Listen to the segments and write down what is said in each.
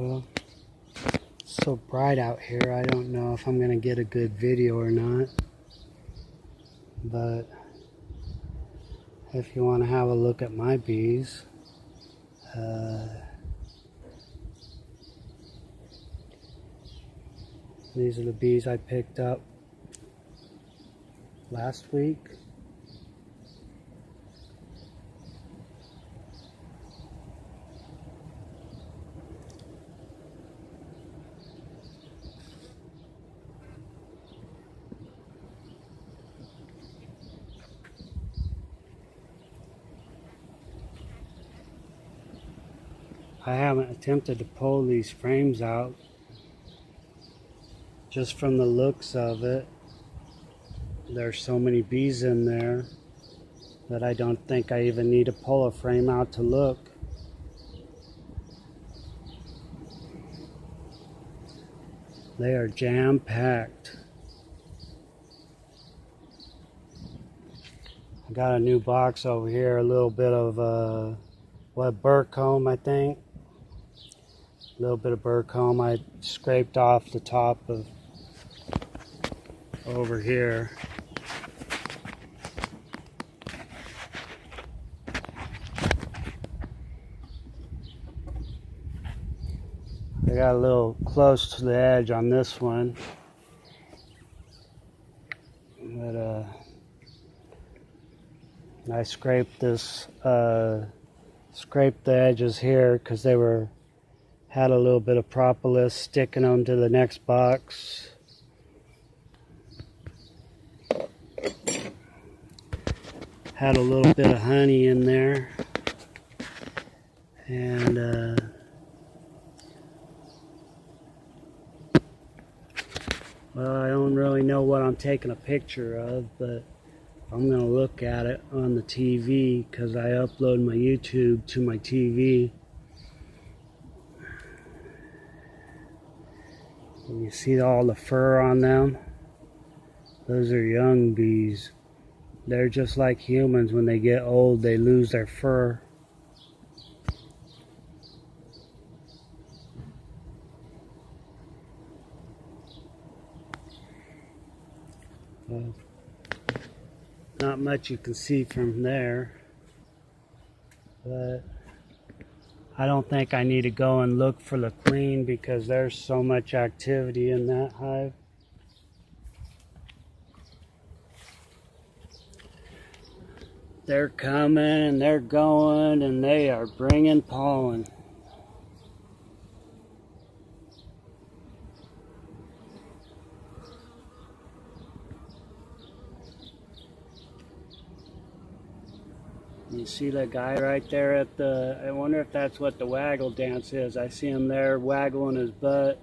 Well, it's so bright out here, I don't know if I'm going to get a good video or not. But if you want to have a look at my bees, these are the bees I picked up last week. I haven't attempted to pull these frames out. Just from the looks of it, there's so many bees in there that I don't think I even need to pull a frame out to look. They are jam-packed. I got a new box over here, a little bit of burr comb, I think. A little bit of burr comb I scraped off the top of over here. I got a little close to the edge on this one, but I scraped scraped the edges here because they had a little bit of propolis sticking them to the next box. Had a little bit of honey in there, and well, I don't really know what I'm taking a picture of, but I'm going to look at it on the TV because I upload my YouTube to my TV. And you see all the fur on them? Those are young bees. They're just like humans. When they get old, they lose their fur. Well, not much you can see from there, but I don't think I need to go and look for the queen because there's so much activity in that hive. They're coming and they're going and they are bringing pollen. You see that guy right there at the, I wonder if that's what the waggle dance is. I see him there waggling his butt.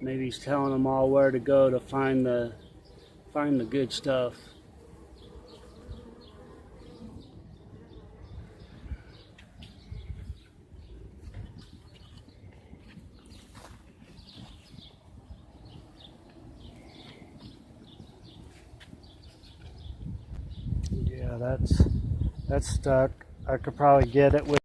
Maybe he's telling them all where to go to find the good stuff. Yeah, that's stuck. I could probably get it with